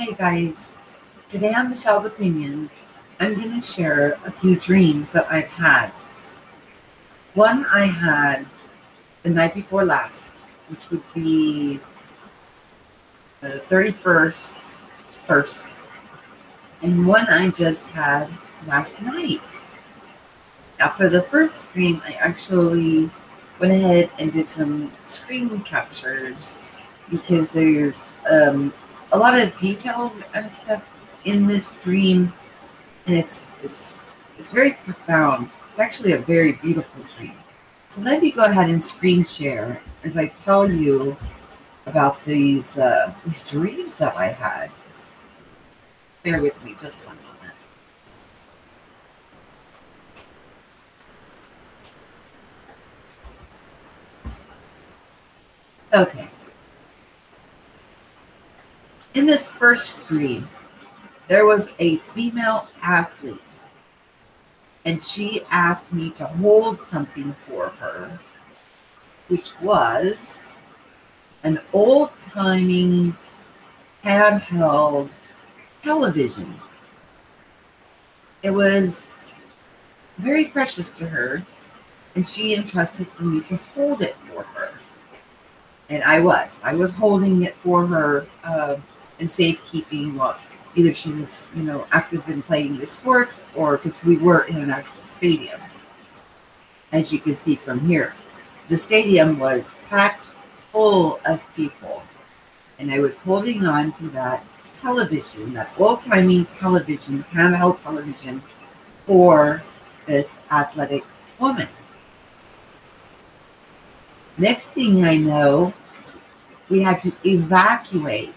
Hey guys, today on Michelle's Opinions, I'm going to share a few dreams that I've had. One I had the night before last, which would be the 31st, first, and one I just had last night. Now, for the first dream, I actually went ahead and did some screen captures because there's a lot of details and stuff in this dream, and it's very profound. It's actually a very beautiful dream. So let me go ahead and screen share as I tell you about these dreams that I had. Bear with me just one moment. Okay. In this first dream, there was a female athlete, and she asked me to hold something for her, which was an old-timing handheld television. It was very precious to her, and she entrusted for me to hold it for her. And I was holding it for her in safekeeping while either she was, active in playing the sport or because we were in an actual stadium. As you can see from here, the stadium was packed full of people, and I was holding on to that television, that old-timey television, handheld television, for this athletic woman. Next thing I know, we had to evacuate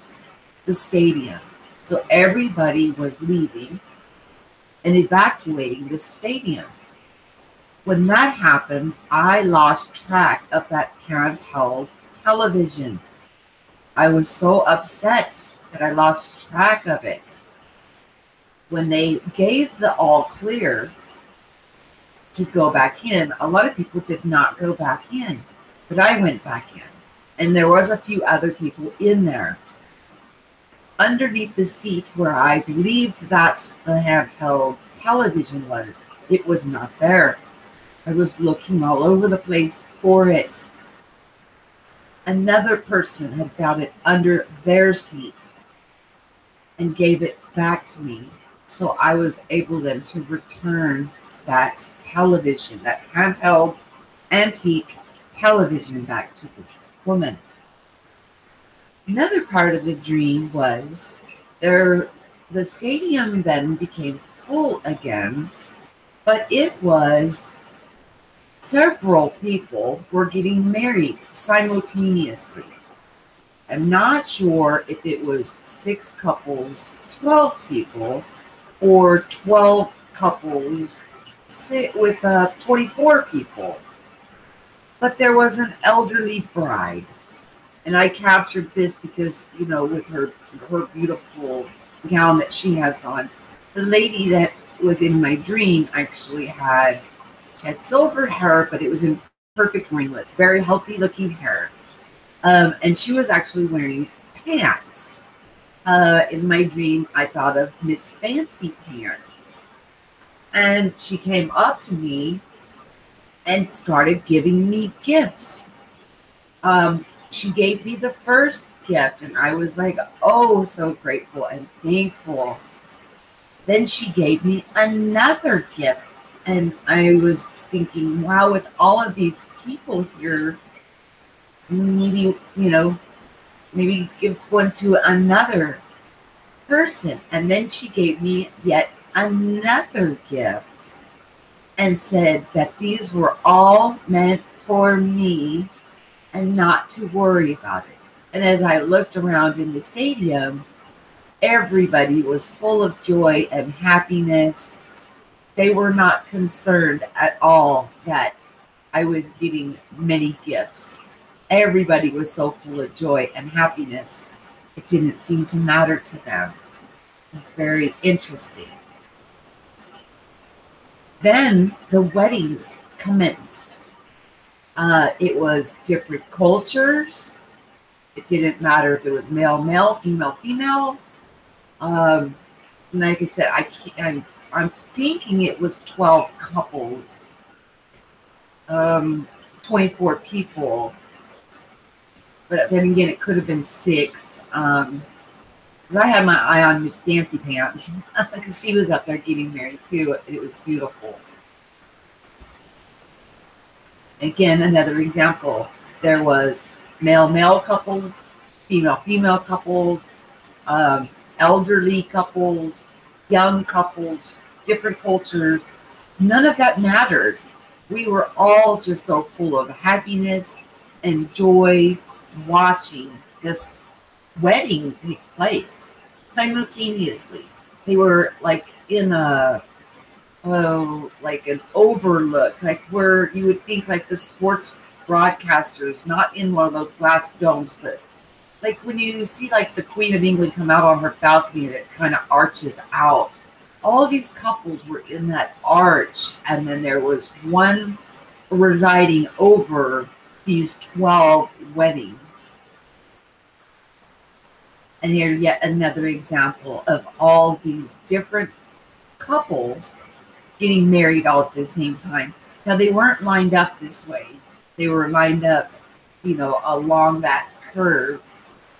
the stadium. So everybody was leaving and evacuating the stadium. When that happened, I lost track of that handheld television. I was so upset that I lost track of it. When they gave the all clear to go back in, a lot of people did not go back in, but I went back in. And there was a few other people in there. Underneath the seat where I believed that the handheld television was, it was not there. I was looking all over the place for it. Another person had found it under their seat and gave it back to me. So I was able then to return that television, that handheld antique television, back to this woman. Another part of the dream was the stadium then became full again, but it was several people were getting married simultaneously. I'm not sure if it was 6 couples, 12 people, or 12 couples with 24 people. But there was an elderly bride. And I captured this because, with her beautiful gown that she has on, the lady that was in my dream actually had silver hair, but it was in perfect ringlets, very healthy looking hair. And she was actually wearing pants. In my dream, I thought of Miss Fancy Pants. And she came up to me and started giving me gifts. She gave me the first gift, and I was like, oh, so grateful and thankful. Then she gave me another gift, and I was thinking, wow, with all of these people here, maybe, maybe give one to another person. And then she gave me yet another gift and said that these were all meant for me and not to worry about it. And as I looked around in the stadium, everybody was full of joy and happiness. They were not concerned at all that I was getting many gifts. Everybody was so full of joy and happiness. It didn't seem to matter to them. It was very interesting. Then the weddings commenced. It was different cultures. It didn't matter if it was male, male, female, female. Like I said, I'm thinking it was 12 couples, 24 people, but then again, it could have been 6. Because I had my eye on Miss Fancy Pants because she was up there getting married too. It was beautiful. Again, another example. There was male couples, female couples, um, elderly couples, young couples, different cultures. None of that mattered. We were all just so full of happiness and joy watching this wedding take place simultaneously. They were like in a like an overlook, like where you would think like the sports broadcasters, not in one of those glass domes, but like when you see like the Queen of England come out on her balcony that kind of arches out. All these couples were in that arch, and then there was one residing over these 12 weddings. And here yet another example of all these different couples getting married all at the same time. Now, they weren't lined up this way. They were lined up, along that curve.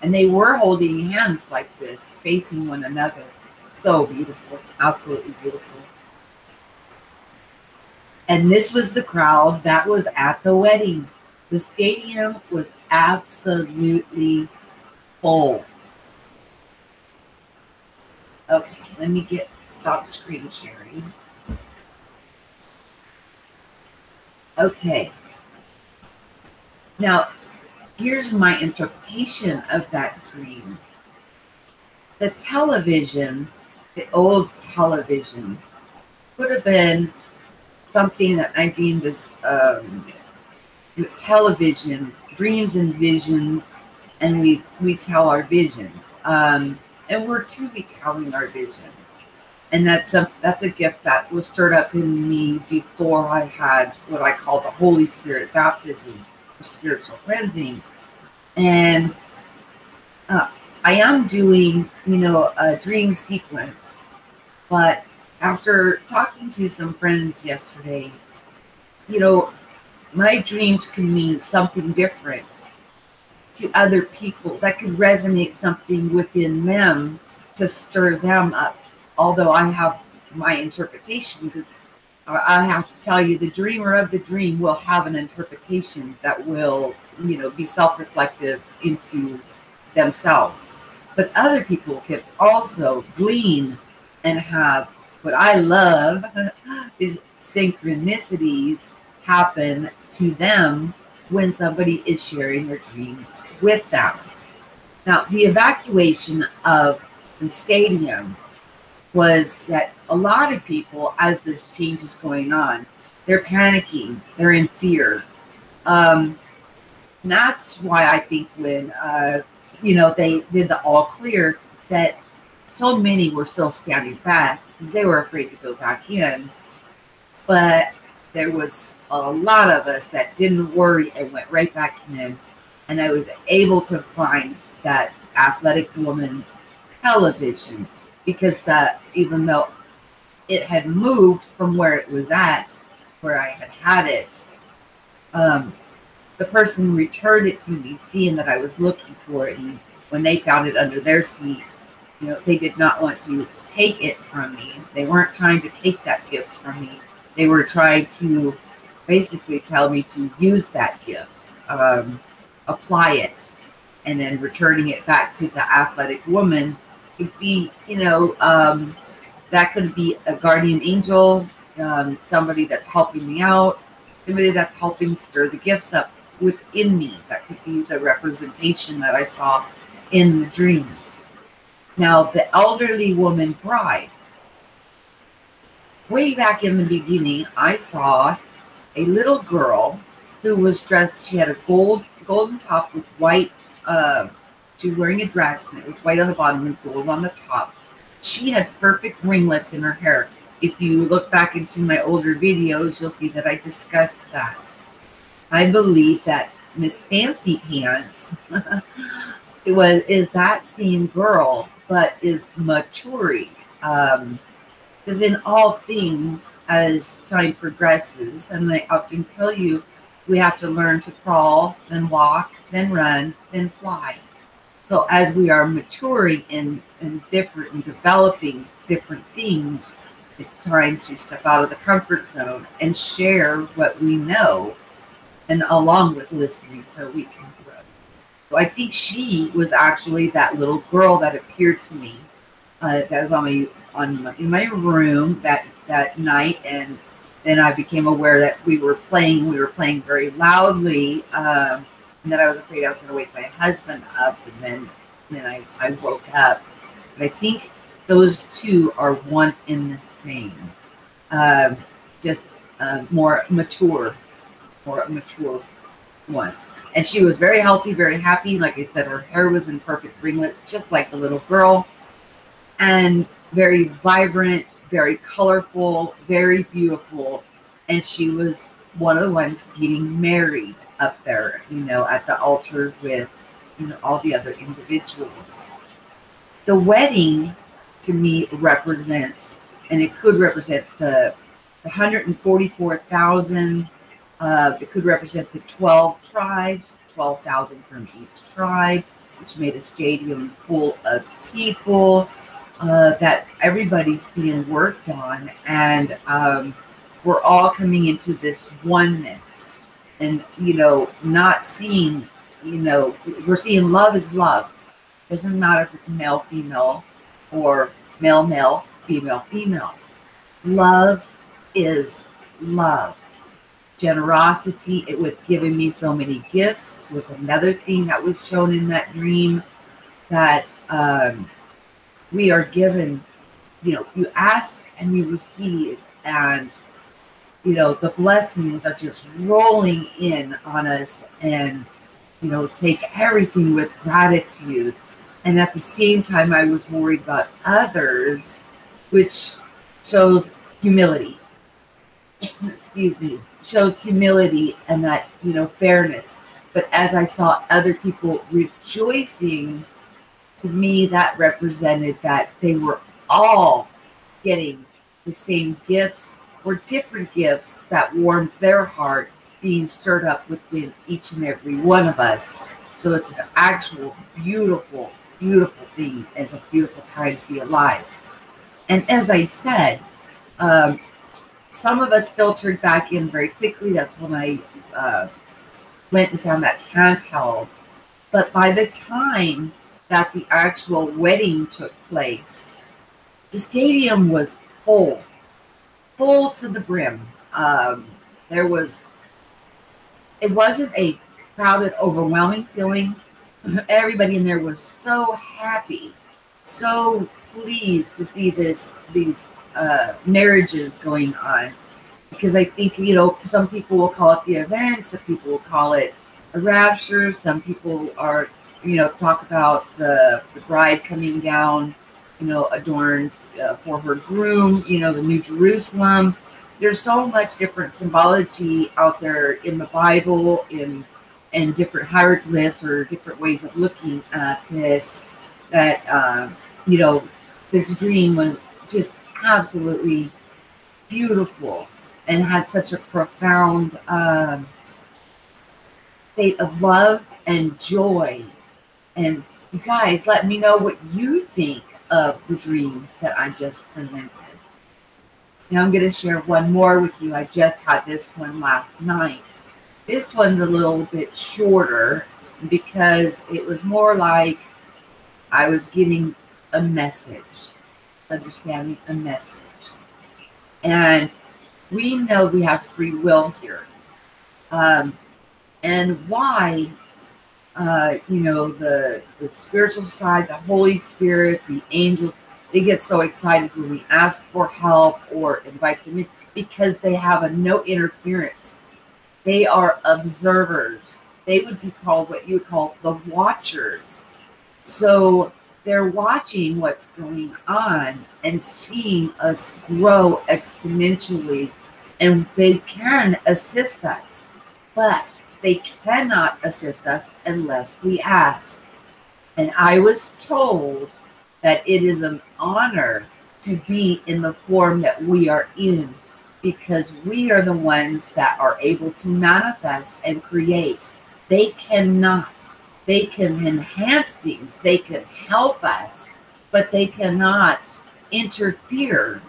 And they were holding hands like this, facing one another. So beautiful. Absolutely beautiful. And this was the crowd that was at the wedding. The stadium was absolutely full. Okay, let me stop screen sharing. Okay. Now, here's my interpretation of that dream. The television, the old television, would have been something that I deemed as television, dreams and visions, and we tell our visions. And we're to be telling our visions. And that's a gift that was stirred up in me before I had what I call the Holy Spirit baptism, or spiritual cleansing. And I am doing, a dream sequence. But after talking to some friends yesterday, my dreams can mean something different to other people. That could resonate something within them to stir them up. Although I have my interpretation, because I have to tell you, the dreamer of the dream will have an interpretation that will, be self-reflective into themselves. But other people can also glean and have what I love is synchronicities happen to them when somebody is sharing their dreams with them. Now, the evacuation of the stadium was that a lot of people, as this change is going on, they're panicking, they're in fear. And that's why I think when, they did the all clear, that so many were still standing back because they were afraid to go back in. But there was a lot of us that didn't worry and went right back in. And I was able to find that athletic woman's television, because even though it had moved from where it was at, where I had it, the person returned it to me, seeing that I was looking for it. And when they found it under their seat, they did not want to take it from me. They weren't trying to take that gift from me. They were trying to basically tell me to use that gift, apply it, and then returning it back to the athletic woman. Could be, that could be a guardian angel, somebody that's helping me out, somebody that's helping stir the gifts up within me. That could be the representation that I saw in the dream. Now, the elderly woman bride. Way back in the beginning, I saw a little girl who was dressed. She had a golden top with white. She was wearing a dress, and it was white on the bottom and gold on the top. She had perfect ringlets in her hair. If you look back into my older videos, you'll see that I discussed that. I believe that Miss Fancy Pants is that same girl, but is maturing. Because in all things, as time progresses, and I often tell you, we have to learn to crawl, then walk, then run, then fly. So as we are maturing in different and developing different things, it's time to step out of the comfort zone and share what we know, and along with listening, so we can grow. So I think she was actually that little girl that appeared to me, that was in my room that night, and then I became aware that we were playing very loudly, and that I was afraid I was going to wake my husband up, and then I woke up. But I think those two are one in the same, just more mature one. And she was very healthy, very happy. Like I said, her hair was in perfect ringlets, just like the little girl, and very vibrant, very colorful, very beautiful. And she was one of the ones getting married up there, at the altar with, all the other individuals. The wedding to me represents, and it could represent the 144,000. It could represent the 12 tribes, 12,000 from each tribe, which made a stadium full of people, that everybody's being worked on. And we're all coming into this oneness, and, not seeing, we're seeing love is love. Doesn't matter if it's male, female, or male, female. Love is love. Generosity, it was giving me so many gifts, was another thing that was shown in that dream, that we are given, you ask and you receive, and the blessings are just rolling in on us, and take everything with gratitude. And at the same time, I was worried about others, which shows humility. Excuse me, shows humility, and that, fairness. But as I saw other people rejoicing, to me, that represented that they were all getting the same gifts, or different gifts that warmed their heart, being stirred up within each and every one of us. So it's an actual beautiful, beautiful thing. It's a beautiful time to be alive. And as I said, some of us filtered back in very quickly. That's when I went and found that handheld. But by the time that the actual wedding took place, the stadium was full to the brim. It wasn't a crowded, overwhelming feeling. Everybody in there was so happy, so pleased to see these marriages going on. Because I think, some people will call it the event, some people will call it a rapture, some people are, talk about the bride coming down, adorned for her groom, the New Jerusalem. There's so much different symbology out there in the Bible, in different hieroglyphs, or different ways of looking at this, that, this dream was just absolutely beautiful, and had such a profound state of love and joy. And you guys, let me know what you think of the dream that I just presented. Now I'm going to share one more with you. I just had this one last night. This one's a little bit shorter, because it was more like I was getting a message, understanding a message. And we know we have free will here. And why, the spiritual side, the Holy Spirit, the angels, they get so excited when we ask for help or invite them in, because they have a no interference. They are observers. They would be called what you would call the watchers. So they're watching what's going on and seeing us grow exponentially, and they can assist us, but they cannot assist us unless we ask. And I was told that it is an honor to be in the form that we are in, because we are the ones that are able to manifest and create. They cannot. They can enhance things, they can help us, but they cannot interfere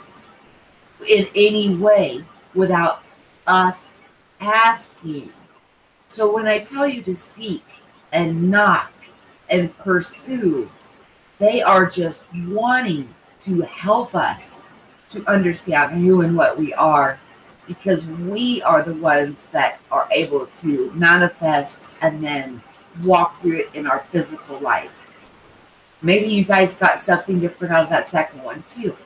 in any way without us asking. So when I tell you to seek and knock and pursue, they are just wanting to help us to understand who and what we are, because we are the ones that are able to manifest and then walk through it in our physical life. Maybe you guys got something different out of that second one too.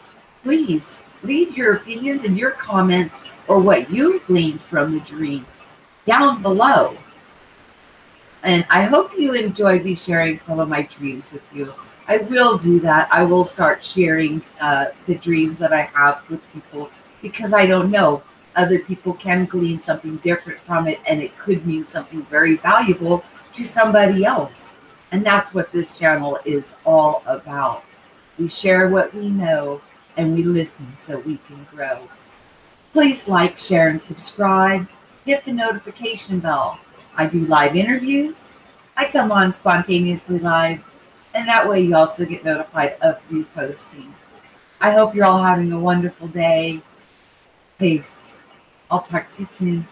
Please leave your opinions and your comments or what you gleaned from the dream down below. And I hope you enjoyed me sharing some of my dreams with you. I will do that. I will start sharing the dreams that I have with people, because I don't know. Other people can glean something different from it, and it could mean something very valuable to somebody else. And that's what this channel is all about. We share what we know, and we listen so we can grow. Please like, share, and subscribe. Hit the notification bell. I do live interviews. I come on spontaneously live, and that way you also get notified of new postings. I hope you're all having a wonderful day. Peace. I'll talk to you soon.